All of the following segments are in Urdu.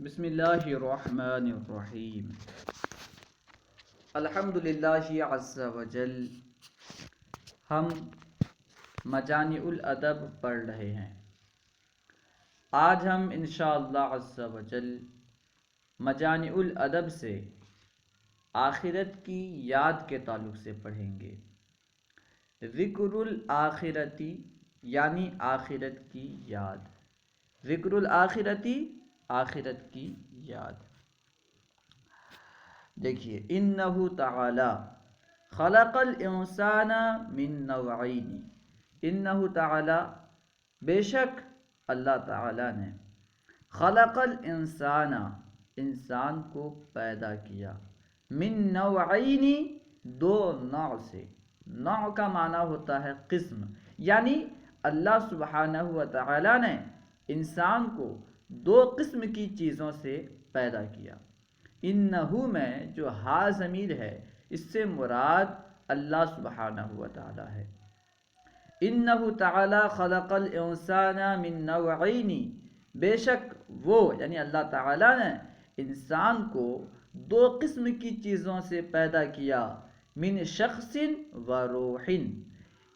بسم اللہ الرحمن الرحیم۔ الحمد للہ عز وجل۔ ہم مجامع الادب پڑھ رہے ہیں۔ آج ہم انشاءاللہ عز وجل مجامع الادب سے آخرت کی یاد کے تعلق سے پڑھیں گے۔ ذکر الآخرتی یعنی آخرت کی یاد۔ ذکر الآخرتی آخرت کی یاد۔ دیکھیے، انہ تعالی خلق الانسان من نوعین۔ انہ تعالی بے شک اللہ تعالی نے خلق الانسان انسان کو پیدا کیا، من نوعین دو نوع سے۔ نوع کا معنی ہوتا ہے قسم، یعنی اللہ سبحانہ و تعالی نے انسان کو دو قسم کی چیزوں سے پیدا کیا۔ انہو میں جو ہا ضمیر ہے اس سے مراد اللہ سبحانہ و تعالی ہے۔ انہ تعالی خلق الانسان من نوعین، بے شک وہ یعنی اللہ تعالی نے انسان کو دو قسم کی چیزوں سے پیدا کیا، من شخص و روح۔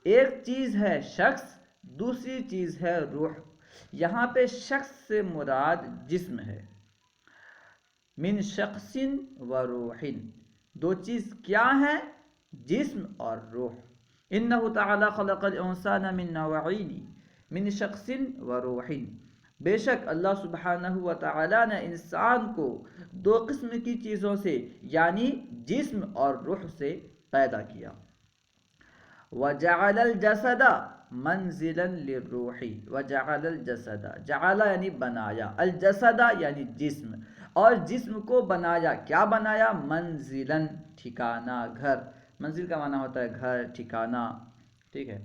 ایک چیز ہے شخص، دوسری چیز ہے روح۔ یہاں پہ شخص سے مراد جسم ہے۔ من شخص و روح، دو چیز کیا ہیں؟ جسم اور روح۔ انہ تعالی خلق الانسان من نوعین، من شخص و روح۔ بے شک اللہ سبحانہ و تعالی نے انسان کو دو قسم کی چیزوں سے یعنی جسم اور روح سے پیدا کیا۔ وَجَعَلَ الْجَسَدَ مَنْزِلًا لِلرُّوحِ۔ وَجَعَلَ الْجَسَدَ، جعل یعنی بنایا، الجسد یعنی جسم، اور جسم کو بنایا، کیا بنایا؟ منزلاً ٹھکانہ، گھر۔ منزل کا معنی ہوتا ہے گھر، ٹھکانہ، ٹھیک ہے۔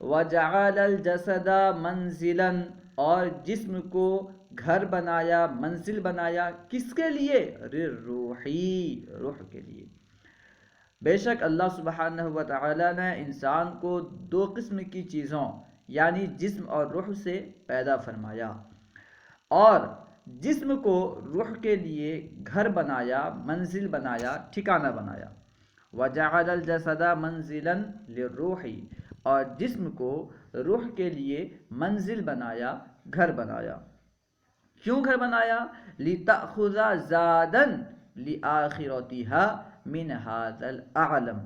وَجَعَلَ الْجَسَدَ مَنْزِلًا، اور جسم کو گھر بنایا، منزل بنایا، کس کے لیے؟ للروحی، روح کے لیے۔ بے شک اللہ سبحانہ و تعالی نے انسان کو دو قسم کی چیزوں یعنی جسم اور روح سے پیدا فرمایا، اور جسم کو روح کے لیے گھر بنایا، منزل بنایا، ٹھکانہ بنایا۔ وَجَعَلَ الْجَسَدَ مَنْزِلًا لِلرُّوحِ، اور جسم کو روح کے لیے منزل بنایا، گھر بنایا۔ کیوں گھر بنایا؟ لِتَأْخُذَ زَادًا لِآخِرَتِهَا من هذا العالم۔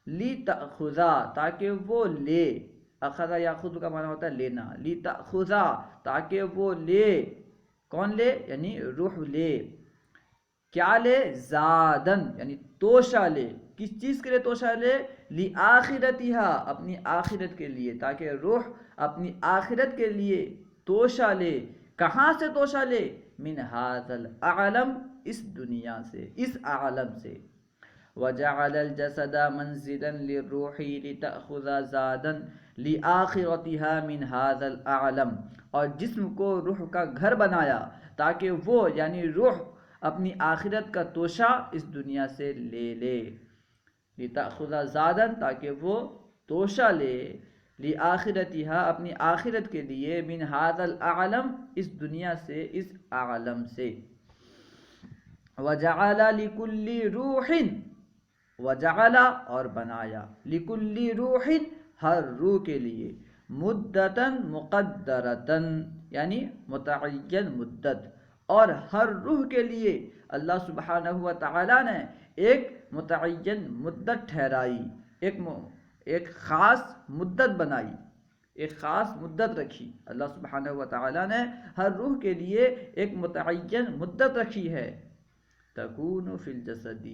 لِتَأْخُذَ، تاکہ وہ لے، اخذ یاخذ کا معنی ہوتا ہے لینا، لِتَأْخُذَ تاکہ وہ لے، کون لے؟ یعنی روح لے، کیا لے؟ زادن یعنی توشہ لے، کس چیز کے لیے توشہ لے؟ لِآخِرَتِهَا، اپنی آخرت کے لیے، تاکہ روح اپنی آخرت کے لیے توشہ لے۔ کہاں سے توشہ لے؟ من هذا العالم، اس دنیا سے، اس عالم سے۔ وَجَعَلَ الْجَسَدَ مَنْزِلًا لِلرُّوحِ لِتَأْخُذَ زَادًا لِآخِرَتِهَا مِنْ هَذَا الْعَالَمِ، اور جسم کو روح کا گھر بنایا تاکہ وہ یعنی روح اپنی آخرت کا توشہ اس دنیا سے لے لے۔ لِتَأْخُذَ زَادًا، تاکہ وہ توشہ لے، لِآخِرَتِهَا اپنی آخرت کے لیے، مِنْ هَذَا الْعَالَمِ اس دنیا سے، اس عالم سے۔ وَجَعَلَ لِكُلِّ رُوحٍ، وَجَعَلَ اور بنایا، لِكُلِّ رُوحٍ ہر روح کے لیے، مُدَّةً مُقَدَّرَةً یعنی متعین مدت، اور ہر روح کے لیے اللہ سبحانہ و تعالی نے ایک متعین مدت ٹھہرائی، ایک خاص مدت بنائی، ایک خاص مدت رکھی۔ اللہ سبحانہ و تعالی نے ہر روح کے لیے ایک متعین مدت رکھی ہے۔ تکون فی الجسد،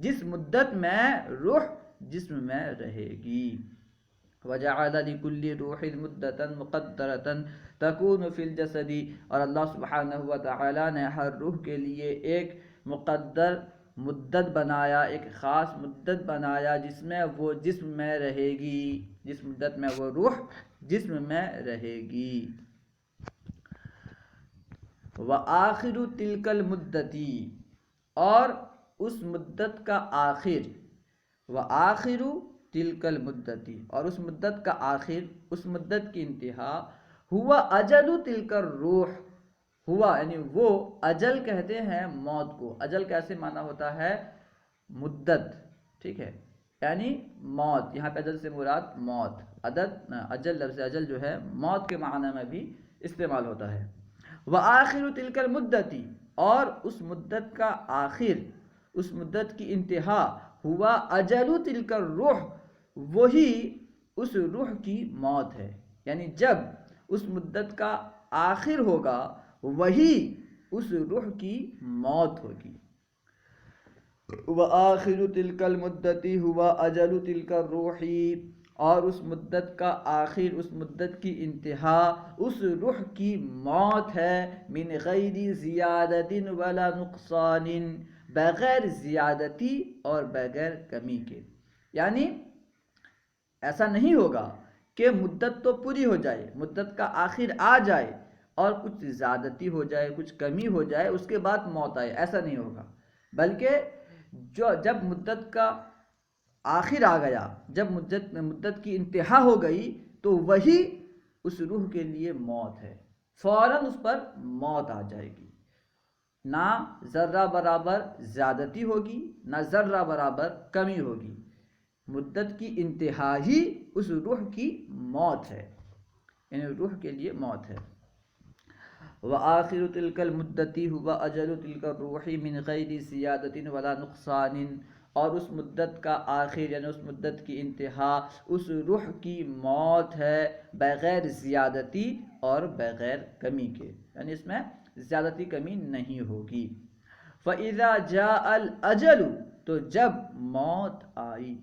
جس مدت میں روح جسم میں رہے گی۔ وَجَعَلَ لِكُلِّ رُوحٍ مُدَّةً مُقَدَّرَةً تَكُونُ فِي الْجَسَدِ، اور اللہ سبحانہ و تعالی نے ہر روح کے لیے ایک مقدر مدت بنایا، ایک خاص مدت بنایا جس میں وہ جسم میں رہے گی، جس مدت میں وہ روح جسم میں رہے گی۔ وَآخِرُ تِلْكَ الْمُدَّةِ، اور اس مدت کا آخر، وَآخِرُ تِلْكَ الْمُدَّةِ اور اس مدت کا آخر، اس مدت کی انتہا، ہوا اجل تلک الروح، ہوا یعنی وہ، اجل کہتے ہیں موت کو. اجل کیسے معنی ہوتا ہے؟ مدت. ٹھیک ہے، یعنی موت. یہاں پہ اجل سے مراد موت. اجل لفظ اجل جو ہے موت کے معنی میں بھی استعمال ہوتا ہے. وآخر تلک المدتی، اور اس مدت کا آخر، اس مدت کی انتہا، ہوا اجل تلک الروح، وہی اس روح کی موت ہے. یعنی جب اس مدت کا آخر ہوگا وہی اس روح کی موت ہوگی. وآخر تلک المدتی ہوا اجل تلک الروح، اور اس مدت کا آخر، اس مدت کی انتہا اس روح کی موت ہے. من غیر زیادت ولا نقصان، بغیر زیادتی اور بغیر کمی کے. یعنی ایسا نہیں ہوگا کہ مدت تو پوری ہو جائے، مدت کا آخر آ جائے اور کچھ زیادتی ہو جائے، کچھ کمی ہو جائے، اس کے بعد موت آئے. ایسا نہیں ہوگا، بلکہ جب مدت کا آخر آ گیا، جب مدت کی انتہا ہو گئی، تو وہی اس روح کے لیے موت ہے. فوراً اس پر موت آ جائے گی. نہ ذرہ برابر زیادتی ہوگی، نہ ذرہ برابر کمی ہوگی. مدت کی انتہا ہی اس روح کی موت ہے، یعنی روح کے لیے موت ہے. وآخر تلک المدتی ہوا اجل تلک الروح من غیر زیادت ولا نقصان، اور اس مدت کا آخر یعنی اس مدت کی انتہا اس روح کی موت ہے، بغیر زیادتی اور بغیر کمی کے. یعنی اس میں زیادتی کمی نہیں ہوگی. فَإِذَا جَاءَ الْأَجَلُ، تو جب موت آئی.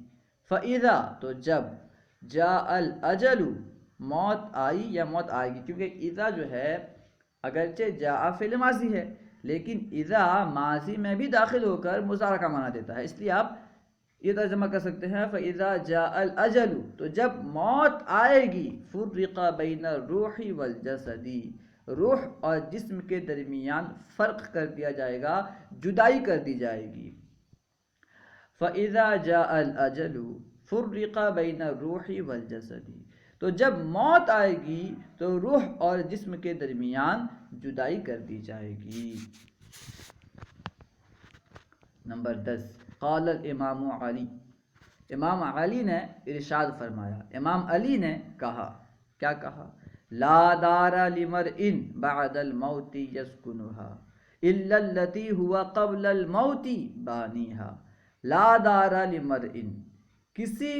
فَإِذَا، تو جب، جَاءَ الْأَجَلُ، موت آئی یا موت آئے گی. کیونکہ اذا جو ہے اگرچہ جاء فعل ماضی ہے، لیکن اذا ماضی میں بھی داخل ہو کر مضارع کا معنی دیتا ہے. اس لیے آپ یہ ترجمہ کر سکتے ہیں فَإِذَا جَاءَ الْأَجَلُ، تو جب موت آئے گی، فُرِّقَ بَيْنَ الرُّوحِ وَالْجَسَدِ، روح اور جسم کے درمیان فرق کر دیا جائے گا، جدائی کر دی جائے گی. فَإِذَا جَاءَ الْأَجَلُ فُرِّقَ بَيْنَ الرُّوحِ وَالْجَسَدِ، تو جب موت آئے گی تو روح اور جسم کے درمیان جدائی کر دی جائے گی. نمبر 10، قال الامام علی، امام علی نے ارشاد فرمایا، امام علی نے کہا. کیا کہا؟ لا دار لمرء بعد الموت يسكنها الا التي هو قبل الموت بانيها. لا دار لمرء، کسی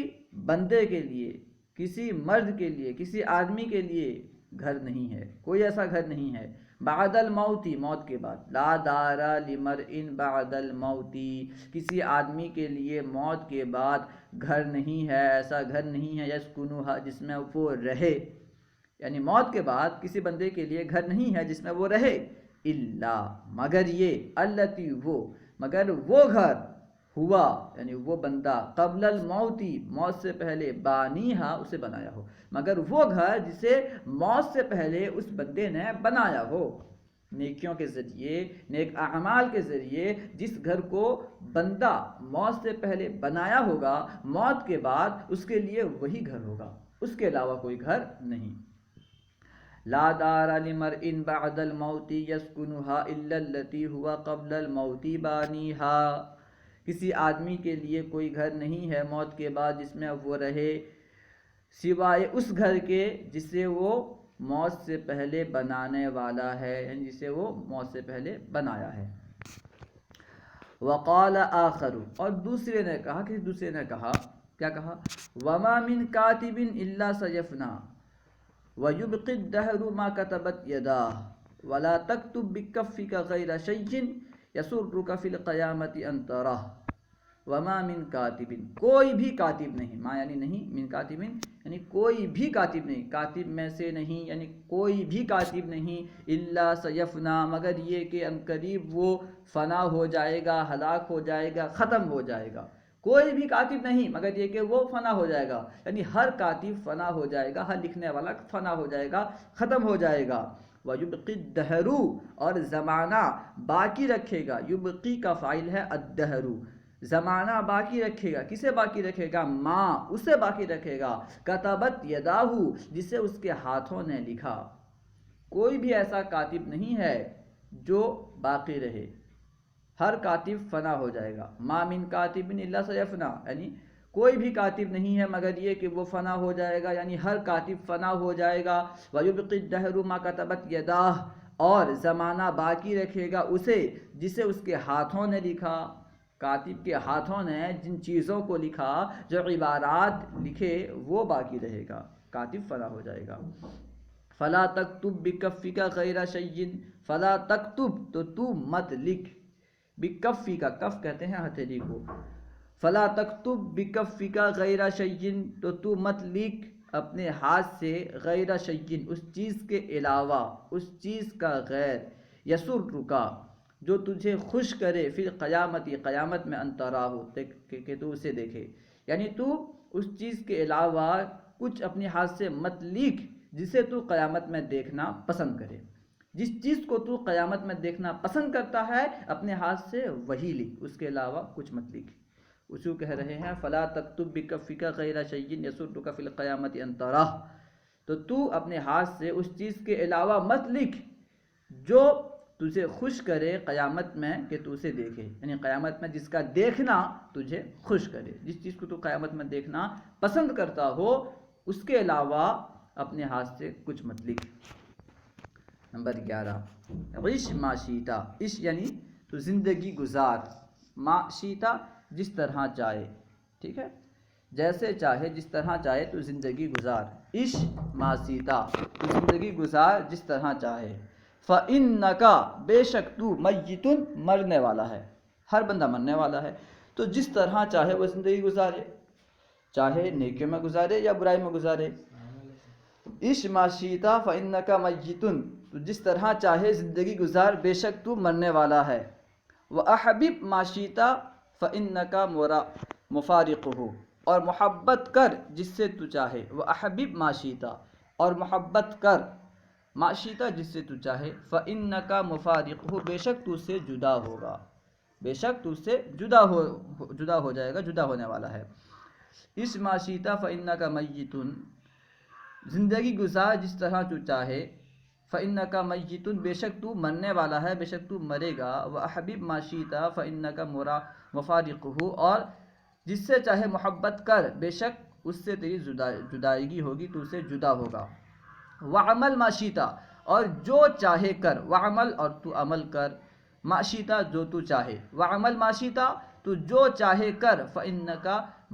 بندے کے لیے، کسی مرد کے لیے، کسی آدمی کے لیے گھر نہیں ہے، کوئی ایسا گھر نہیں ہے. بعد الموت، موت کے بعد. لا دار لمرء بعد الموت، کسی آدمی کے لیے موت کے بعد گھر نہیں ہے، ایسا گھر نہیں ہے یسکنوہا، جس میں وہ رہے. یعنی موت کے بعد کسی بندے کے لیے گھر نہیں ہے جس میں وہ رہے. الا، مگر یہ، التی، وہ، مگر وہ گھر، ہوا یعنی وہ بندہ، قبل الموت، موت سے پہلے، بانیہا، اسے بنایا ہو. مگر وہ گھر جسے موت سے پہلے اس بندے نے بنایا ہو، نیکیوں کے ذریعے، نیک اعمال کے ذریعے جس گھر کو بندہ موت سے پہلے بنایا ہوگا، موت کے بعد اس کے لیے وہی گھر ہوگا، اس کے علاوہ کوئی گھر نہیں. لا دار لمرء بعد الموت يسكنها الا التي هو قبل الموت بانيها، کسی آدمی کے لیے کوئی گھر نہیں ہے موت کے بعد جس میں وہ رہے، سوائے اس گھر کے جسے وہ موت سے پہلے بنانے والا ہے، یعنی جسے وہ موت سے پہلے بنایا ہے. وقال آخر، اور دوسرے نے کہا، کسی دوسرے نے کہا، کیا کہا؟ وما من کاتب الا سيفنى ويبقي الدهر ما كتبت يداه ولا تكتب بكفك غير شيء يسرك في القيامة ان تراه. وما من کاتب، کوئی بھی کاتب نہیں، ما یعنی نہیں، من کاتب یعنی کوئی بھی کاتب نہیں، کاتب میں سے نہیں، یعنی کوئی بھی کاتب نہیں، الا سیفنا، مگر یہ کہ عنقریب وہ فنا ہو جائے گا، ہلاک ہو جائے گا، ختم ہو جائے گا. کوئی بھی کاتب نہیں مگر یہ کہ وہ فنا ہو جائے گا، یعنی ہر کاتب فنا ہو جائے گا، ہر لکھنے والا فنا ہو جائے گا، ختم ہو جائے گا. وَيُبْقِي الدَّهْرُ، اور زمانہ باقی رکھے گا. یبقی کا فاعل ہے الدہر، زمانہ باقی رکھے گا. کسے باقی رکھے گا؟ ماں، اسے باقی رکھے گا. کتبت یداہ، جسے اس کے ہاتھوں نے لکھا. کوئی بھی ایسا کاتب نہیں ہے جو باقی رہے، ہر کاتب فنا ہو جائے گا. ما من کاتب الا سیفنا، یعنی کوئی بھی کاتب نہیں ہے مگر یہ کہ وہ فنا ہو جائے گا، یعنی ہر کاتب فنا ہو جائے گا. وَيُبْقِي الدَّهْرُ مَا كَتَبَتْ يَدَاهُ، اور زمانہ باقی رکھے گا اسے جسے اس کے ہاتھوں نے لکھا. کاتب کے ہاتھوں نے جن چیزوں کو لکھا، جو عبارات لکھے، وہ باقی رہے گا، کاتب فنا ہو جائے گا. فلا تکتب بکفی کا غیر شیء، فلا تکتب تو تو مت لکھ، بکفی کا، کف کہتے ہیں ہتھیلی کو، فلا تکتب بکفی کا غیر شیء تو تو مت لکھ اپنے ہاتھ سے، غیر شیء اس چیز کے علاوہ، اس چیز کا غیر، یسرک جو تجھے خوش کرے، فی القیامت قیامت میں، ان تراہ کہ تو اسے دیکھے. یعنی تو اس چیز کے علاوہ کچھ اپنے ہاتھ سے مت لکھ جسے تو قیامت میں دیکھنا پسند کرے. جس چیز کو تو قیامت میں دیکھنا پسند کرتا ہے اپنے ہاتھ سے وہی لکھ، اس کے علاوہ کچھ مت لکھ. اسی کہہ رہے ہیں فلا تکتب بکفک غیر شیء یسرک فی القیامت ان تراہ، تو اپنے ہاتھ سے اس چیز کے علاوہ مت لکھ جو تجھے خوش کرے قیامت میں کہ تو اسے دیکھے، یعنی قیامت میں جس کا دیکھنا تجھے خوش کرے، جس چیز کو تو قیامت میں دیکھنا پسند کرتا ہو اس کے علاوہ اپنے ہاتھ سے کچھ مت لکھ. نمبر 11، عش ما شیتا، عش یعنی تو زندگی گزار، ما شیتا جس طرح چاہے، ٹھیک ہے، جیسے چاہے، جس طرح چاہے تو زندگی گزار. عش ما شیتا تو زندگی گزار جس طرح چاہے. فَإِنَّكَ بے شک تو میت مرنے والا ہے، ہر بندہ مرنے والا ہے، تو جس طرح چاہے وہ زندگی گزارے، چاہے نیکیوں میں گزارے یا برائی میں گزارے. عش ما شیتا فَإِنَّكَ میت تو جس طرح چاہے زندگی گزار، بے شک تو مرنے والا ہے. وَأَحْبِبْ مَا شِئْتَ فَإِنَّكَ مُفَارِقُهُ اور محبت کر جس سے تو چاہے. وَأَحْبِبْ مَا شِئْتَ اور محبت کر، ما شِئْتَ جس سے تو چاہے، فَإِنَّكَ مُفَارِقُهُ بے شک تو اس سے جدا ہوگا، بے شک تو اس سے جدا ہو جائے گا، جدا ہونے والا ہے. عش ما شِئْتَ فَإِنَّكَ میت زندگی گزار جس طرح تو چاہے. فَإِنَّكَ میت بے شک تو مرنے والا ہے، بے شک تو مرے گا. وَأَحْبِبْ مَا شِئْتَ فَإِنَّكَ مُفَارِقُهُ اور جس سے چاہے محبت کر، بے شک اس سے تیری جدائیگی ہوگی، تو اسے جدا ہوگا. وَعَمَلْ مَا شِئْتَ اور جو چاہے کر، وَعَمَلْ اور تو عمل کر، مَا شِئْتَ جو تو چاہے. وَعَمَلْ مَا شِئْتَ تو جو چاہے کر، فَإِنَّكَ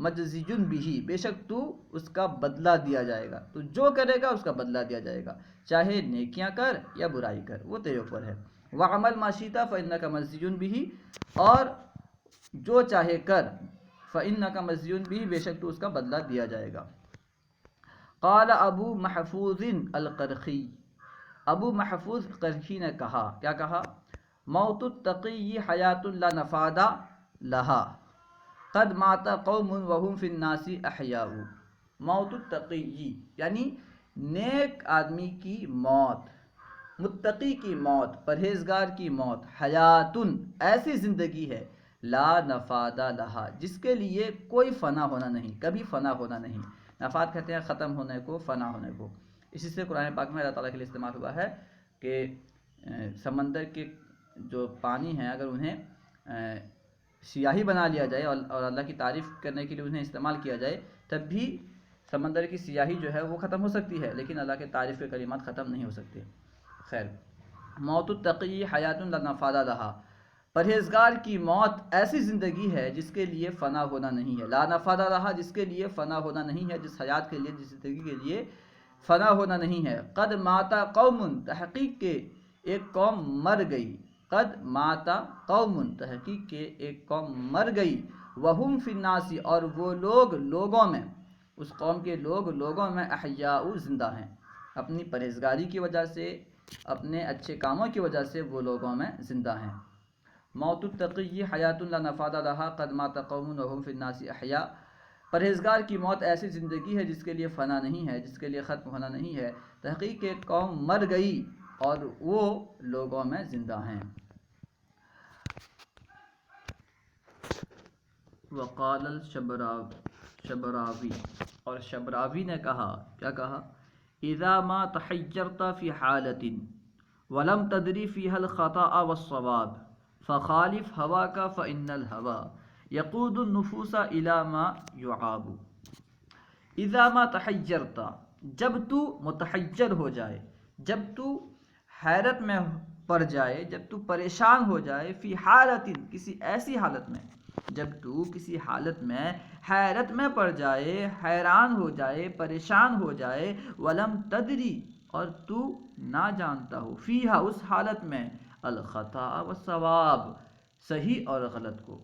مَجْزِيٌ بِهِ بے شک تو اس کا بدلہ دیا جائے گا، تو جو کرے گا اس کا بدلہ دیا جائے گا، چاہے نیکیاں کر یا برائی کر، وہ تیرے اوپر ہے. وَعَمَلْ مَا شِئْتَ فَإِنَّكَ مَجْزِيٌ بِهِ اور جو چاہے کر، فَإِنَّكَ مَجْزِيٌ بِهِ بے شک تو اس کا بدلہ دیا جائے گا. قال ابو محفوظ القرخی، ابو محفوظ قرخی نے کہا، کیا کہا؟ موت التقی حیات لا نفاد لها قد مات قوم وهم فی الناس احیاء. موت التقی یعنی نیک آدمی کی موت، متقی کی موت، پرہیزگار کی موت، حیات ایسی زندگی ہے، لا نفاد لها جس کے لیے کوئی فنا ہونا نہیں، کبھی فنا ہونا نہیں. نفاد کہتے ہیں ختم ہونے کو، فنا ہونے کو. اسی سے قرآن پاک میں اللہ تعالیٰ کے لیے استعمال ہوا ہے کہ سمندر کے جو پانی ہیں اگر انہیں سیاہی بنا لیا جائے اور اللہ کی تعریف کرنے کے لیے انہیں استعمال کیا جائے، تب بھی سمندر کی سیاہی جو ہے وہ ختم ہو سکتی ہے، لیکن اللہ کے تعریف کے کلمات ختم نہیں ہو سکتے. خیر، موت التقی حیات لا نفاد لها پرہیزگار کی موت ایسی زندگی ہے جس کے لیے فنا ہونا نہیں ہے. لا نفاد لها جس کے لیے فنا ہونا نہیں ہے، جس حیات کے لیے، جس زندگی کے لیے فنا ہونا نہیں ہے. قد ماتا قوم تحقیق کے ایک قوم مر گئی. قد ماتا قوم تحقیق کے ایک قوم مر گئی. وہم فی الناس اور وہ لوگ لوگوں میں، اس قوم کے لوگ لوگوں میں، احیاء زندہ ہیں، اپنی پرہیزگاری کی وجہ سے، اپنے اچھے کاموں کی وجہ سے وہ لوگوں میں زندہ ہیں. موت التقی حیات لا نفاد لها قد مات قوم وهم فی الناس احیاء پرہیزگار کی موت ایسی زندگی ہے جس کے لیے فنا نہیں ہے، جس کے لیے ختم ہونا نہیں ہے. تحقیق ایک قوم مر گئی اور وہ لوگوں میں زندہ ہیں. وقال الشبراوی اور شبراوی نے کہا، کیا کہا؟ اذا ما تحجرت فی حالت ولم تدری فیها الخطأ والصواب فخالف هواك فإن الهوى يقود النفوس إلى ما يعاب۔ اذا ما تحجرت، جب تو متحجر ہو جائے، جب تو حیرت میں پڑ جائے، جب تو پریشان ہو جائے، فی حالت، کسی ایسی حالت میں، جب تو کسی حالت میں حیرت میں پڑ جائے، حیران ہو جائے، پریشان ہو جائے، ولم تدری، اور تو نہ جانتا ہو، فیہا، اس حالت میں، الخطا والصواب، صحیح اور غلط کو،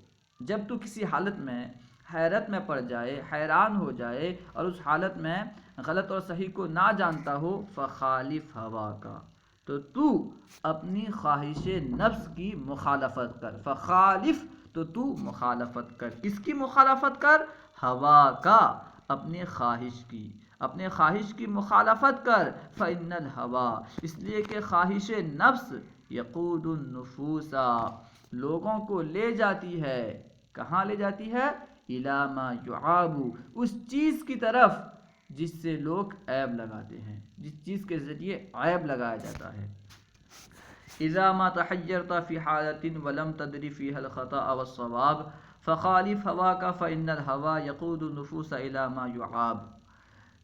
جب تو کسی حالت میں حیرت میں پڑ جائے، حیران ہو جائے، اور اس حالت میں غلط اور صحیح کو نہ جانتا ہو، فخالف ہوا کا، تو اپنی خواہش نفس کی مخالفت کر، فخالف، تو مخالفت کر، کس کی مخالفت کر؟ ہوا کا، اپنے خواہش کی، اپنے خواہش کی مخالفت کر، فإن الہوى، اس لیے کہ خواہش نفس، یقود النفوس، لوگوں کو لے جاتی ہے، کہاں لے جاتی ہے؟ الی ما یعاب، اس چیز کی طرف جس سے لوگ عیب لگاتے ہیں، جس چیز کے ذریعے عیب لگایا جاتا ہے۔ اذا ما تحجرت فی حالت ولم تدری فیها الخطأ والصواب فخالف هواك فإن الهوى يقود النفوس الى ما يعاب،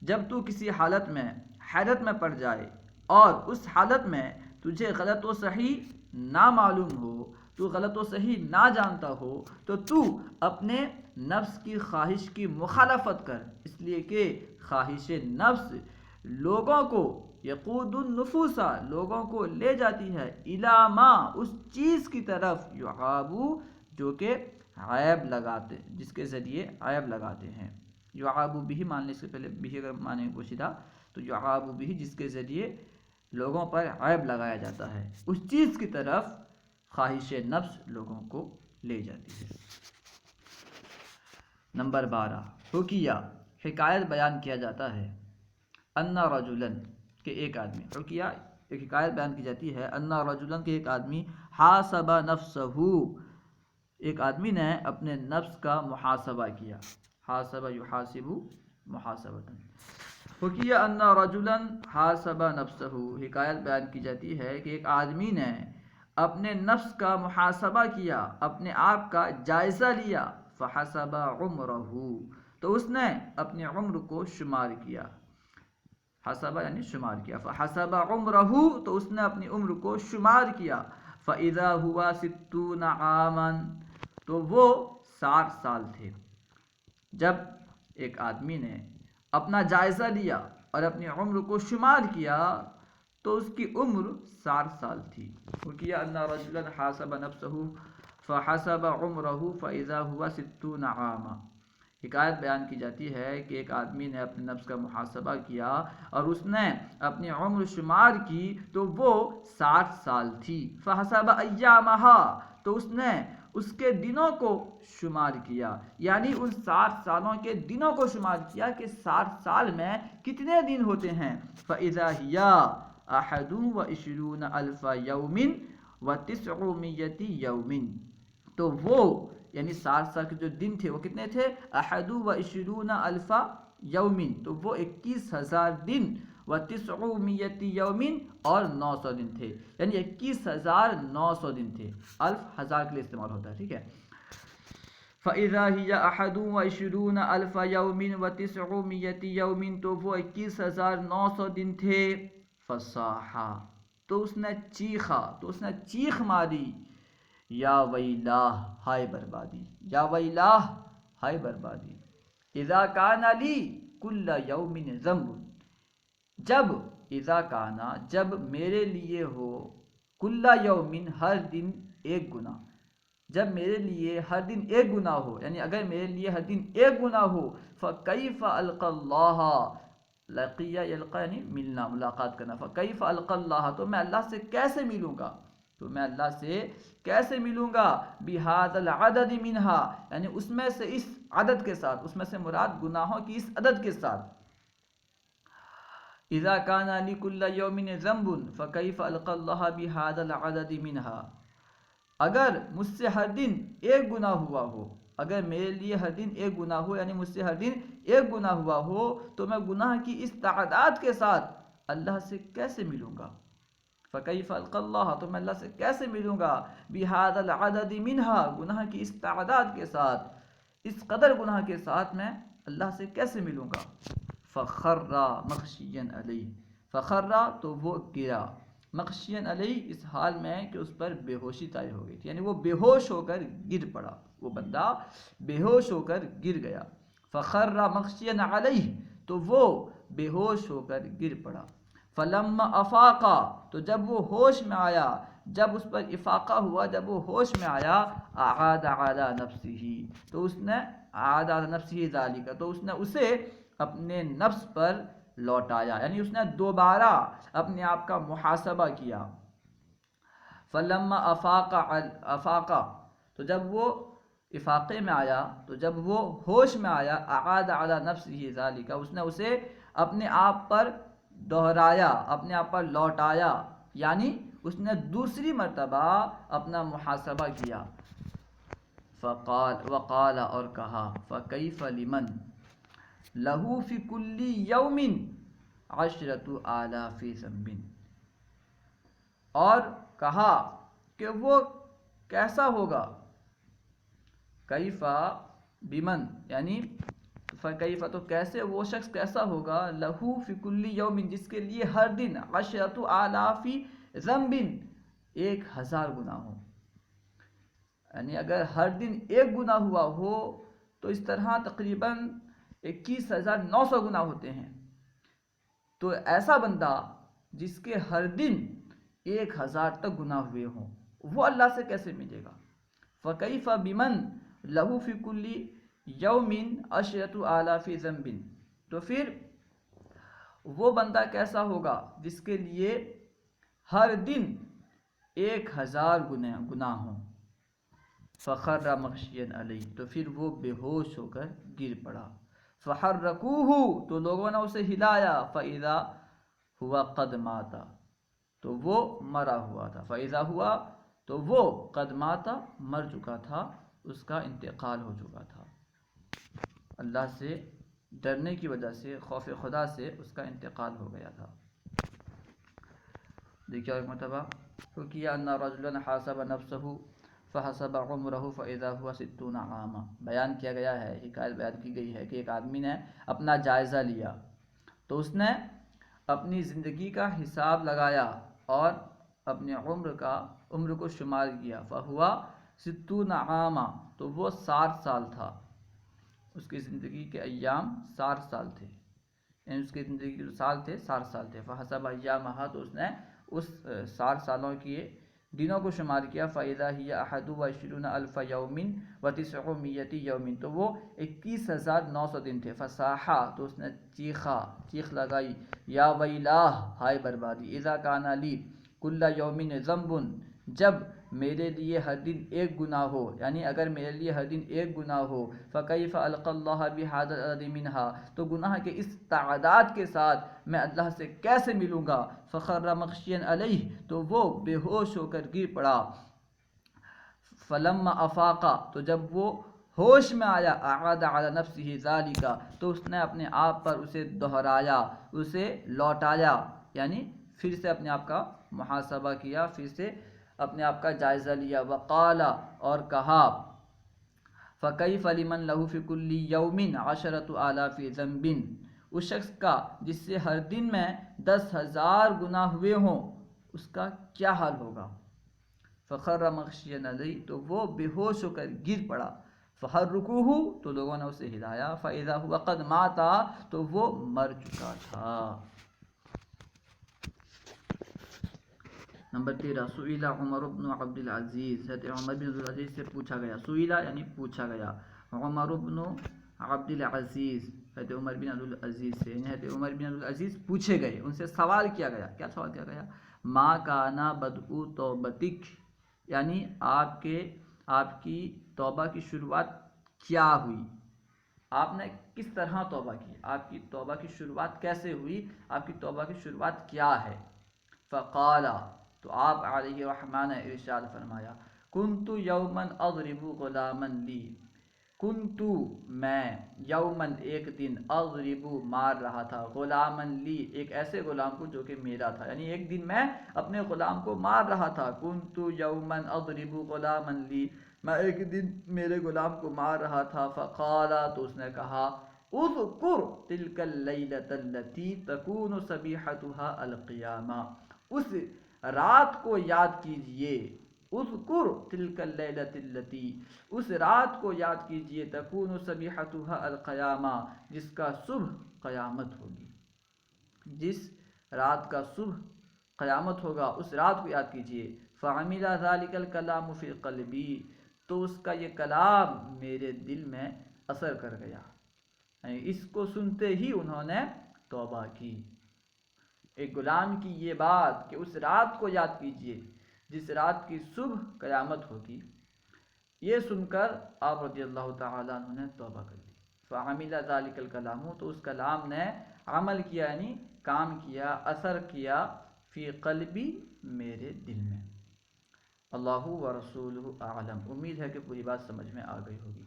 جب تو کسی حالت میں حیرت میں پڑ جائے اور اس حالت میں تجھے غلط و صحیح نہ معلوم ہو، تو غلط و صحیح نہ جانتا ہو، تو اپنے نفس کی خواہش کی مخالفت کر، اس لیے کہ خواہش نفس لوگوں کو، یقود النفوس، لوگوں کو لے جاتی ہے، الی ما، اس چیز کی طرف، یعابو، جو کہ عیب لگاتے، جس کے ذریعے عیب لگاتے ہیں۔ یعابو بھی ماننے سے پہلے بھی اگر معنی پوچھا تو یعابو بھی، جس کے ذریعے لوگوں پر عیب لگایا جاتا ہے، اس چیز کی طرف خواہش نفس لوگوں کو لے جاتی ہے۔ نمبر 12، حکیہ، حکایت بیان کیا جاتا ہے، ان رجلن، کہ ایک آدمی، حکیہ ایک حکایت بیان کی جاتی ہے، ان رجلن، کہ ایک آدمی، حاسب نفسہ، ایک آدمی نے اپنے نفس کا محاسبہ کیا، حاسب یحاسب محاسبۃ، حکیہ ان رجلن حاسب نفسہ، حکایت بیان کی جاتی ہے کہ ایک آدمی نے اپنے نفس کا محاسبہ کیا، اپنے آپ کا جائزہ لیا، فحسب عمرہ، تو اس نے اپنے عمر کو شمار کیا، حسبہ یعنی شمار کیا، فحسب عمرہ، تو اس نے اپنی عمر کو شمار کیا، فاذا ہوا 60 عاما، تو وہ 60 سال تھے۔ جب ایک آدمی نے اپنا جائزہ لیا اور اپنی عمر کو شمار کیا تو اس کی عمر 60 سال تھی۔ حکیہ ان رجلا حاسب نفسہ فحسب عمرہ فاذا ہوا 60 عاما، حکایت بیان کی جاتی ہے کہ ایک آدمی نے اپنے نفس کا محاسبہ کیا اور اس نے اپنی عمر شمار کی تو وہ 60 سال تھی، فحسب ایامہا، تو اس نے اس کے دنوں کو شمار کیا، یعنی ان 60 سالوں کے دنوں کو شمار کیا کہ 60 سال میں کتنے دن ہوتے ہیں، فَإِذَا هِيَا 21,000 يَوْمٍ و900 يَوْمٍ، تو وہ یعنی 60 سال کے جو دن تھے وہ کتنے تھے، 21,000 یومن، تو وہ 21,000 دن، و900 یومن، اور 900 دن تھے، یعنی 21,900 دن تھے، الف ہزار کے لیے استعمال ہوتا ہے، ٹھیک ہے۔ فَإِذَا هِيَ 21,000 يَوْمٍ و900 يَوْمٍ، تو وہ 21,900 دن تھے، فَصَاحَ، تو اس نے چیخا، تو اس نے چیخ ماری، یا ویلاہ، ہائے بربادی، یا ویلاہ، ہائے بربادی، اذا کان لی کل یوم ذنب، جب، اذا کانا، جب میرے لیے ہو، کل یوم، ہر دن ایک گناہ، جب میرے لیے ہر دن ایک گناہ ہو، یعنی اگر میرے لیے ہر دن ایک گناہ ہو، فکیف القی اللہ، لقیہ یلقی یعنی ملنا، ملاقات کرنا، فکیف القی اللہ، تو میں اللہ سے کیسے ملوں گا، تو میں اللہ سے کیسے ملوں گا، بہذا العدد منہا، یعنی اس میں سے اس عدد کے ساتھ، اس میں سے مراد گناہوں کی اس عدد کے ساتھ، اذا کان لکل یوم ذنب فکیف القی اللہ بہذا العدد منہا، اگر مجھ سے ہر دن ایک گناہ ہوا ہو، اگر میرے لیے ہر دن ایک گناہ ہو، یعنی مجھ سے ہر دن ایک گناہ ہوا ہو، تو میں گناہ کی اس تعداد کے ساتھ اللہ سے کیسے ملوں گا؟ فَكَيْفَ أَلْقَى اللَّهَ، تو میں اللہ سے کیسے ملوں گا؟ بِهَذَا الْعَدَدِ مِنْهَا، گناہ کی اس تعداد کے ساتھ، اس قدر گناہ کے ساتھ میں اللہ سے کیسے ملوں گا؟ فَخَرَّ مَغْشِيًّا عَلَيْهِ، فَخَرَّ تو وہ گرا، مغشین علیہ اس حال میں کہ اس پر بے ہوشی طاری ہو گئی تھی، یعنی وہ بے ہوش ہو کر گر پڑا، وہ بندہ بے ہوش ہو کر گر گیا۔ فخر مغشین علیہ، تو وہ بے ہوش ہو کر گر پڑا۔ فلما افاقا، تو جب وہ ہوش میں آیا، جب اس پر افاقہ ہوا، جب وہ ہوش میں آیا، اعاد علی نفسہ، تو اس نے اعاد علی نفسہ ذالک، تو اس نے اسے اپنے نفس پر لوٹایا، یعنی اس نے دوبارہ اپنے آپ کا محاسبہ کیا۔ فلما افاقہ، تو جب وہ افاقے میں آیا، تو جب وہ ہوش میں آیا، اعاد علی نفسہ ذالک، اس نے اسے اپنے آپ پر دہرایا، اپنے آپ پر لوٹایا، یعنی اس نے دوسری مرتبہ اپنا محاسبہ کیا۔ وقال، اور کہا، فکیف لمن لہو فی کل یوم عشرۃ آلاف ذنب، اور کہا کہ وہ کیسا ہوگا، کیفا بمن، یعنی فکیفا تو کیسے، وہ شخص کیسا ہوگا، لہو فی کل یوم، جس کے لیے ہر دن، عشرۃ آلاف ذنب 1000 گناہ ہو، یعنی اگر ہر دن ایک گناہ ہوا ہو تو اس طرح تقریباً 21,900 گناہ ہوتے ہیں۔ تو ایسا بندہ جس کے ہر دن 1000 تک گناہ ہوئے ہوں، وہ اللہ سے کیسے ملے گا؟ فَكَيْفَ بِمَنْ لَهُ فِي كُلِّ يَوْمٍ عَشْرَةُ آلَافِ ذَنْبٍ، تو پھر وہ بندہ کیسا ہوگا جس کے لیے ہر دن 1000 گناہ ہوں۔ فَخَرَّ مَغْشِيًّا عَلَيْهِ، تو پھر وہ بے ہوش ہو کر گر پڑا۔ فَحَرَّكُوهُ، تو لوگوں نے اسے ہلایا، فَإِذَا ہوا قد ماتا، تو وہ مرا ہوا تھا، فَإِذَا ہوا، تو وہ قد ماتا، مر چکا تھا، اس کا انتقال ہو چکا تھا، اللہ سے ڈرنے کی وجہ سے، خوف خدا سے اس کا انتقال ہو گیا تھا۔ دیکھیے ایک مرتبہ حُکِیَ أَنَّ رَجُلًا حَاسَبَ نَفْسَهُ فحسب عمره فإذا هو 60 عاما، بیان کیا گیا ہے، حکایت بیان کی گئی ہے کہ ایک آدمی نے اپنا جائزہ لیا، تو اس نے اپنی زندگی کا حساب لگایا اور اپنی عمر کو شمار کیا، فہوا 60 عاما، تو وہ 60 سال تھا، اس کی زندگی کے ایام 60 سال تھے، یعنی اس کی زندگی کے جو سال تھے 60 سال تھے۔ فحسب ایامہا، تو اس نے اس 60 سالوں کی دنوں کو شمار کیا، فَإِذَا هِيَ 21,000 يَوْمٍ و900 يَوْمٍ، تو وہ 21,900 دن تھے۔ فَصَاحَ، تو اس نے چیخ لگائی، یا ویلاہ، ہائے بربادی، اذا کان لی کل یوم ذنب، جب میرے لیے ہر دن ایک گناہ ہو، یعنی اگر میرے لیے ہر دن ایک گناہ ہو، فَكَيْفَ أَلْقَى اللَّهَ بِهَذَا الْعَدَدِ مِنْهَا، تو گناہ کے اس تعداد کے ساتھ میں اللہ سے کیسے ملوں گا؟ فَخَرَّ مَغْشِيًّا عَلَيْهِ، تو وہ بے ہوش ہو کر گر پڑا۔ فَلَمَّا أَفَاقَ، تو جب وہ ہوش میں آیا، اعاد علی نفسہ ذالک، تو اس نے اپنے آپ پر اسے دہرایا، اسے لوٹایا، یعنی پھر سے اپنے آپ کا محاسبہ کیا، پھر سے اپنے آپ کا جائزہ لیا۔ وقال، اور کہا، فَكَيْفَ لِمَنْ لَهُ فِي كُلِّ يَوْمٍ 10 آلاف ذنب، اس شخص کا جس سے ہر دن میں 10,000 گناہ ہوئے ہوں، اس کا کیا حال ہوگا؟ فَخَرَّ مَغْشِيًّا عَلَيْهِ، تو وہ بے ہوش ہو کر گر پڑا۔ فَحَرُّكُوهُ، تو لوگوں نے اسے ہلایا، فَإِذَا هُوَ قَدْ مَاتَ، تو وہ مر چکا تھا۔ نمبر 13، سئل عمر بن عبد العزیز، حضرت عمر بن عبد العزیز سے پوچھا گیا، سئل یعنی پوچھا گیا، عمر بن عبد العزیز، حضرت عمر بن عبد العزیز سے، یعنی حضرت عمر بن عبد العزیز پوچھے گئے، ان سے سوال کیا گیا، کیا سوال کیا گیا؟ ما کانا بدء توبتک، یعنی آپ کی توبہ کی شروعات کیا ہوئی، آپ نے کس طرح توبہ کی، آپ کی توبہ کی شروعات کیسے ہوئی، آپ کی توبہ کی شروعات کیا ہے؟ فقال، تو آپ علیہ الرحمٰن نے ارشاد فرمایا، کنت یوما اضرب غلاما لی، کنتو میں یومن ایک دن اضربو مار رہا تھا غلامن لی ایک ایسے غلام کو جو کہ میرا تھا، یعنی ایک دن میں اپنے غلام کو مار رہا تھا. کنتو یومن اضربو غلامن لی میں ایک دن میرے غلام کو مار رہا تھا. فقالا تو اس نے کہا اذکر تلک اللیلۃ التی تکون صبیحتها القیامہ اس رات کو یاد کیجئے. اذکر تلک اللیلۃ التی اس رات کو یاد کیجئے تکون صبیحتها القیامہ جس کا صبح قیامت ہوگی. جس رات کا صبح قیامت ہوگا اس رات کو یاد کیجئے. فعمل ذلک الکلام فی قلبی تو اس کا یہ کلام میرے دل میں اثر کر گیا، یعنی اس کو سنتے ہی انہوں نے توبہ کی. ایک غلام کی یہ بات کہ اس رات کو یاد کیجئے جس رات کی صبح قیامت ہوگی، یہ سن کر آپ رضی اللہ تعالیٰ عنہ نے توبہ کر لی. فعمل ذلک الکلام تو اس کلام نے عمل کیا یعنی کام کیا، اثر کیا، فی قلبی میرے دل میں. اللہ و رسولہ اعلم. امید ہے کہ پوری بات سمجھ میں آ گئی ہوگی.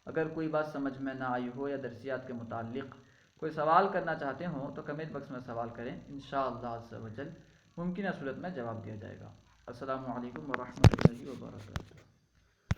اگر کوئی بات سمجھ میں نہ آئی ہو یا درسیات کے متعلق کوئی سوال کرنا چاہتے ہوں تو کمنٹ باکس میں سوال کریں، انشاءاللہ عز و جل ممکنہ صورت میں جواب دیا جائے گا. السلام علیکم ورحمۃ اللہ وبرکاتہ.